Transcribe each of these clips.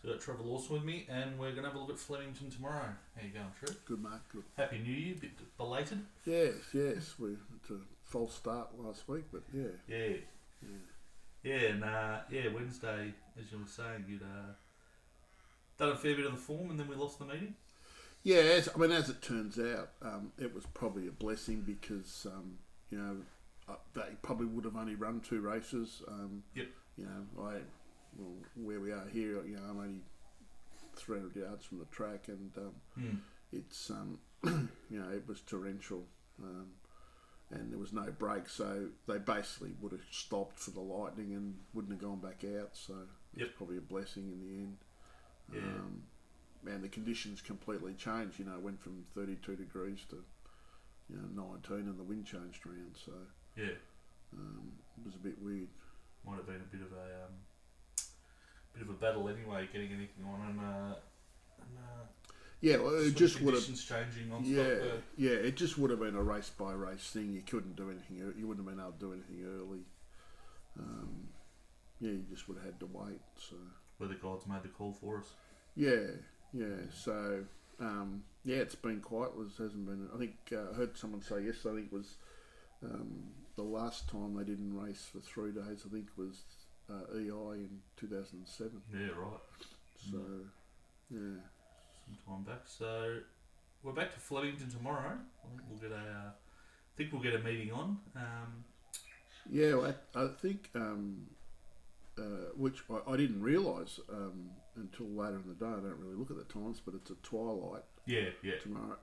So I've got Trevor Lawson with me, and we're going to have a look at Flemington tomorrow. How you going, Trev? Good, mate. Good. Happy New Year, bit belated. Yes, yes. It's a false start last week, but yeah. Yeah, Yeah, yeah, and Wednesday, as you were saying, you'd done a fair bit of the form, and then we lost the meeting. yeah as it turns out, it was probably a blessing because, they probably would have only run two races. Yep. Where we are here, I'm only 300 yards from the track, and it's, it was torrential. And there was no break, so they basically would have stopped for the lightning and wouldn't have gone back out. So it's probably a blessing in the end. And the conditions completely changed. Went from 32 degrees to 19, and the wind changed around. So Yeah, it was a bit weird. might have been a bit of a battle anyway, getting anything on, and Yeah, well, it just would have. conditions changing non-stop. Yeah, it just would have been a race by race thing. You couldn't do anything. You wouldn't have been able to do anything early. You just would have had to wait. So Where the gods made the call for us. yeah. So it's been quiet. It hasn't been. I think I heard someone say yesterday. I think it was the last time they didn't race for 3 days. I think was EI in 2007. Yeah, right. So yeah. Some time back. So we're back to Flemington tomorrow. I think we'll get a meeting on. Yeah, well, I think, which I didn't realise until later in the day. I don't really look at the times, but it's a twilight Yeah. tomorrow.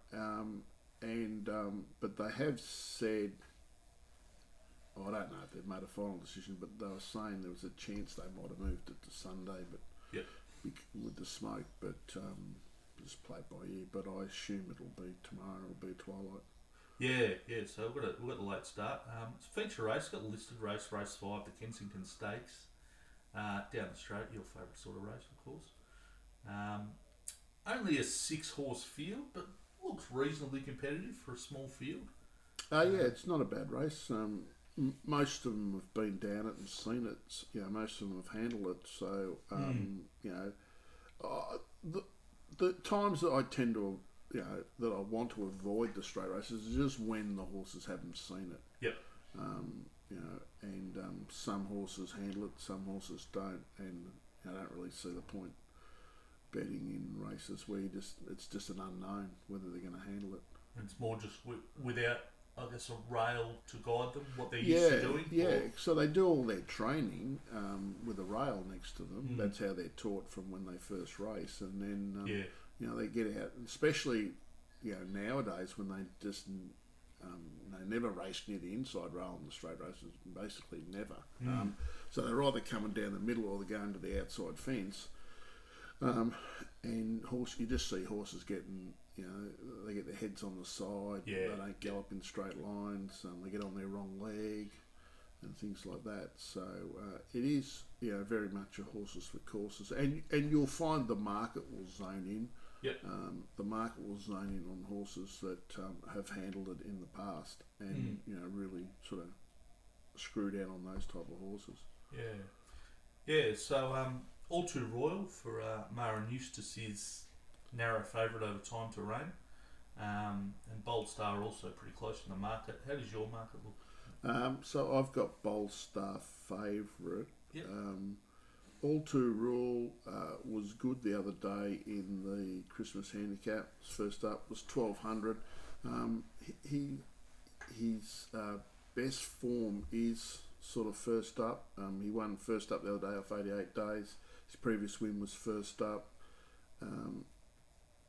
But they have said, I don't know if they've made a final decision, but they were saying there was a chance they might have moved it to Sunday, but with the smoke, but just play it by ear. But I assume it'll be tomorrow. It'll be a twilight. Yeah. So we've got the late start. It's a feature race. Got the listed race 5, the Kensington Stakes, down the straight. Your favourite sort of race, of course. Only a 6-horse field, but looks reasonably competitive for a small field. It's not a bad race. Most of them have been down it and seen it. Most of them have handled it. So the times that I tend to, that I want to avoid the straight races is just when the horses haven't seen it. Yep. Some horses handle it, some horses don't, and I don't really see the point betting in races where it's just an unknown whether they're going to handle it. And it's more just without, I guess, a rail to guide them, what they're used to doing. Yeah. So they do all their training with a rail next to them. That's how they're taught from when they first race, and then they get out, especially nowadays when they just they never race near the inside rail in the straight races, basically never. So they're either coming down the middle or they're going to the outside fence. And you just see horses getting, they get their heads on the side. Yeah. They don't gallop in straight lines. They get on their wrong leg and things like that. So it is, very much a horses for courses. And you'll find the market will zone in. Yep. The market will zone in on horses that have handled it in the past and, really sort of screw down on those type of horses. Yeah. So All Too Royal for Mara Eustace is narrow favourite over Time to Reign. And Bold Star also pretty close in the market. How does your market look? So I've got Bold Star favourite. Yep. All Too Rule was good the other day in the Christmas handicap. His first up was 1200. His best form is sort of first up. He won first up the other day off 88 days. His previous win was first up. And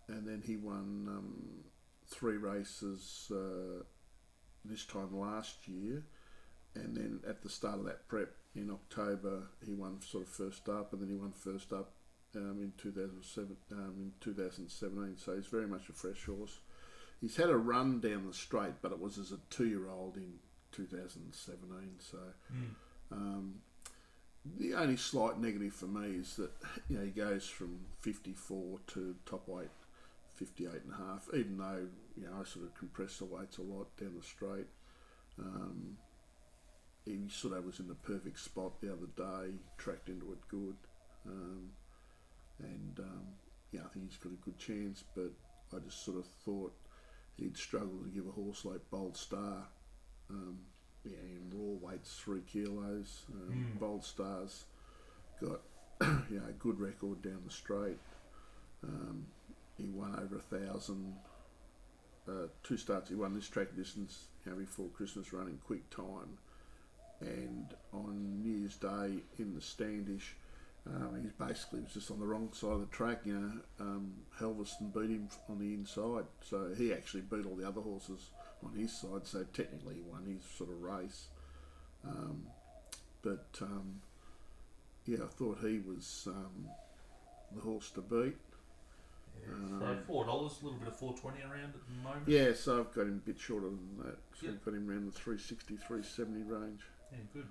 then he won 3 races this time last year. And then at the start of that prep in October, he won sort of first up, and then he won first up in 2017. So he's very much a fresh horse. He's had a run down the straight, but it was as a 2-year-old in 2017. So the only slight negative for me is that he goes from 54 to top weight 58.5. Even though I sort of compress the weights a lot down the straight. He sort of was in the perfect spot the other day, tracked into it good. and I think he's got a good chance. But I just sort of thought he'd struggle to give a horse like Bold Star. In raw weights 3 kilos. Bold Star's got a good record down the straight. He won over 1,000. 2 starts he won this track distance before Christmas running quick time, and on New Year's Day in the Standish he basically was just on the wrong side of the track. Helveston beat him on the inside, so he actually beat all the other horses on his side, so technically he won his sort of race. I thought he was the horse to beat. So $4, a little bit of $4.20 around at the moment. Yeah, so I've got him a bit shorter than that. So I've got him around the 360, 370 range. Yeah, good.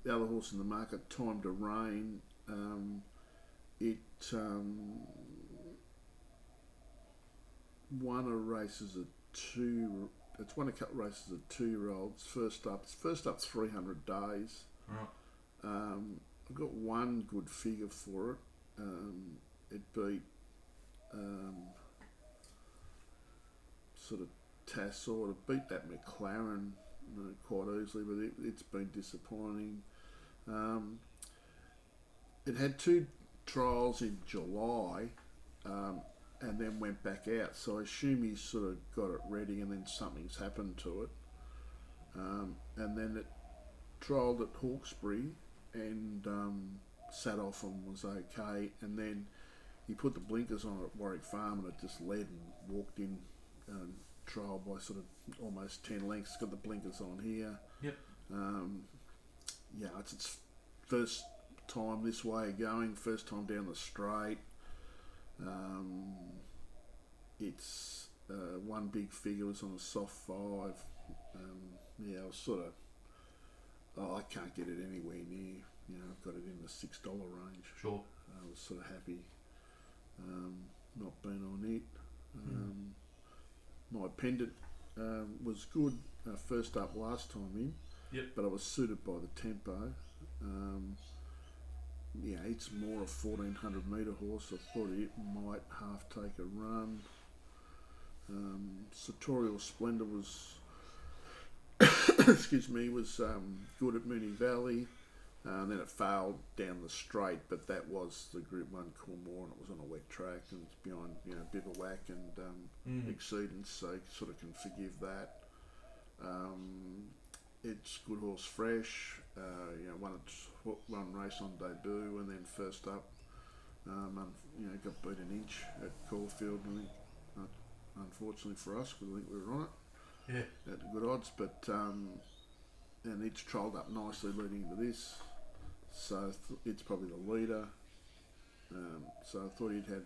The other horse in the market, Time to Rain, won a race as a two. It's won a couple of races as a 2-year-olds. First up's 300 days. Right. I've got one good figure for it. It beat sort of Tassor. It beat that McLaren quite easily, but it's been disappointing. It had 2 trials in July and then went back out, so I assume he's sort of got it ready and then something's happened to it. And then it trialled at Hawkesbury and sat off and was okay, and then he put the blinkers on at Warwick Farm and it just led and walked in trial by sort of almost 10 lengths. Got the blinkers on here. Yep. It's its first time this way of going, first time down the straight. It's one big figure was on a soft 5. I was sort of, I can't get it anywhere near. I've got it in the $6 range. Sure. I was sort of happy not being on it. My pendant was good first up last time in. Yep. But I was suited by the tempo. It's more a 1,400 metre horse. I thought it might half take a run. Sartorial Splendour was was good at Moonee Valley. And then it failed down the straight, but that was the Group 1 Coolmore, and it was on a wet track, and it's behind Bivouac and Exceedance, so you sort of can forgive that. It's good horse fresh, won its one race on debut, and then first up, got beat an inch at Caulfield, and unfortunately for us, because I think we were on it. Yeah. At the good odds, but and it's trolled up nicely leading into this, so it's probably the leader. So I thought he'd had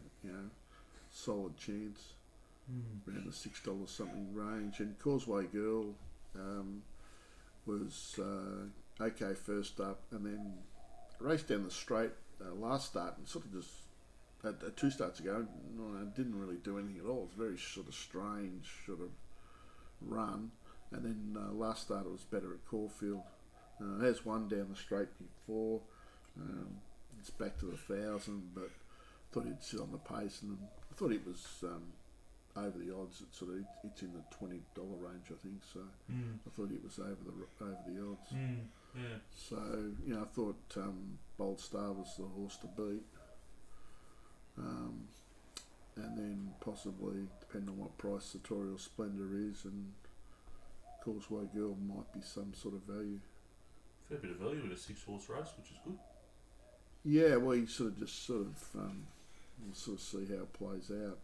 solid chance around the $6 something range. And Causeway Girl was okay first up, and then raced down the straight last start and sort of just had 2 starts ago. Didn't really do anything at all. It was a very sort of strange sort of run. And then last start it was better at Caulfield. Has won down the straight before. It's back to the 1,000, but thought he'd sit on the pace, and I thought it was over the odds. It's in the $20 range, I think. So I thought it was over the odds. Yeah. So I thought Bold Star was the horse to beat. And then possibly, depending on what price Sartorial Splendour is, and Causeway Girl might be some sort of value. Fair bit of value with a 6-horse race, which is good. Yeah, well, you we'll sort of see how it plays out.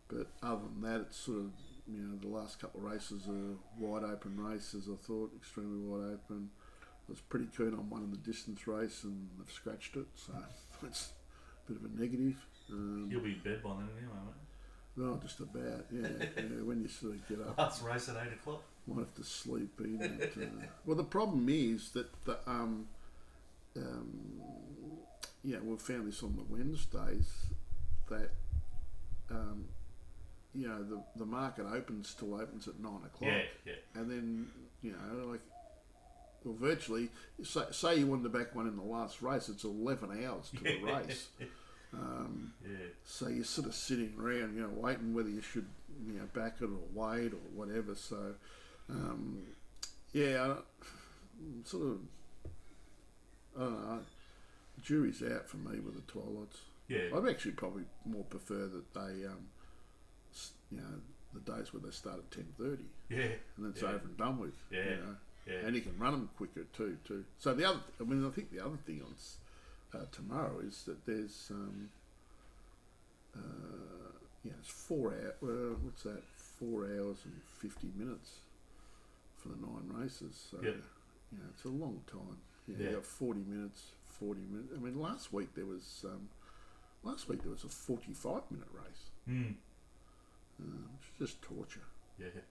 But other than that, it's sort of, the last couple of races are wide open races, I thought, extremely wide open. I was pretty keen on one in the distance race, and they've scratched it, so it's a bit of a negative. You'll be in bed by then anyway, mate. No, just about, yeah. When you sort of get up. Last race at 8 o'clock. Might have to sleep in. Well, the problem is that we've found this on the Wednesdays that the market opens at 9 o'clock. Yeah. And then well, virtually, say you wanted to back one in the last race, it's 11 hours to the race. So you're sort of sitting around, waiting whether you should, back it or wait or whatever. So, sort of, I don't know. The jury's out for me with the twilights. Yeah. I'd actually probably more prefer that they, the days where they start at 10:30. Yeah. And then it's over and done with. Yeah. Yeah. And you can run them quicker too. So I think the other thing on tomorrow is that there's, it's 4 hours. What's that? 4 hours and 50 minutes for the 9 races. So it's a long time. You got 40 minutes. I mean, last week there was a 45-minute race. Which is just torture. Yeah.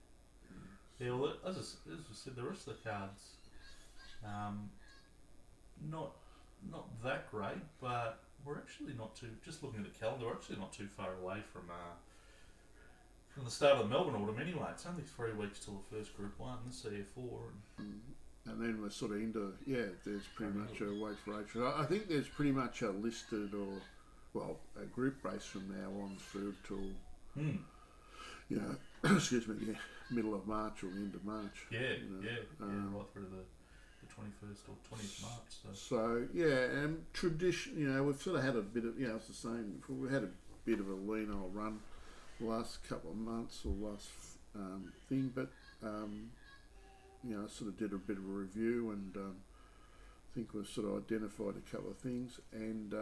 Yeah. Well, as I said, the rest of the cards, not that great, but we're actually not too. Just looking at the calendar, we're actually not too far away from the start of the Melbourne Autumn. Anyway, it's only 3 weeks till the first Group 1, the CF4, and then we're sort of into there's pretty much a wait for age. I think there's pretty much a listed a group race from now on through till excuse me, middle of March or the end of March. Right through the 21st or 20th March. So and tradition, we've sort of had a bit of, it's the same before. We had a bit of a lean old run the last couple of months or last thing, but I sort of did a bit of a review and I think we've sort of identified a couple of things, and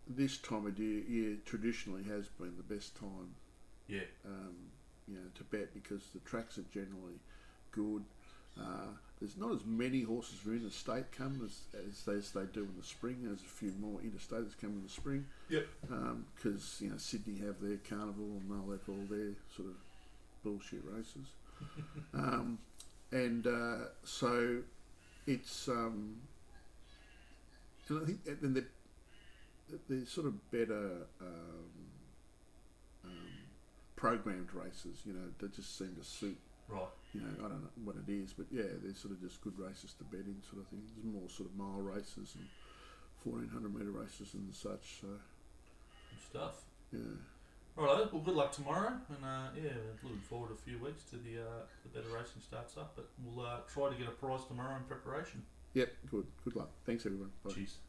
this time of year traditionally has been the best time. To bet, because the tracks are generally good. There's not as many horses for interstate come as they do in the spring. There's a few more interstaters come in the spring. Because Sydney have their carnival and they'll have all their sort of bullshit races. So it's and I think and they're sort of better programmed races, that just seem to suit. Right. I don't know what it is, but they're sort of just good races to bet in, sort of thing. There's more sort of mile races and 1400 metre races and such. So. Good stuff. Yeah. Alright, well, good luck tomorrow, and looking forward a few weeks to the better racing starts up. But we'll try to get a prize tomorrow in preparation. Yep. Good luck. Thanks everyone. Bye. Cheers.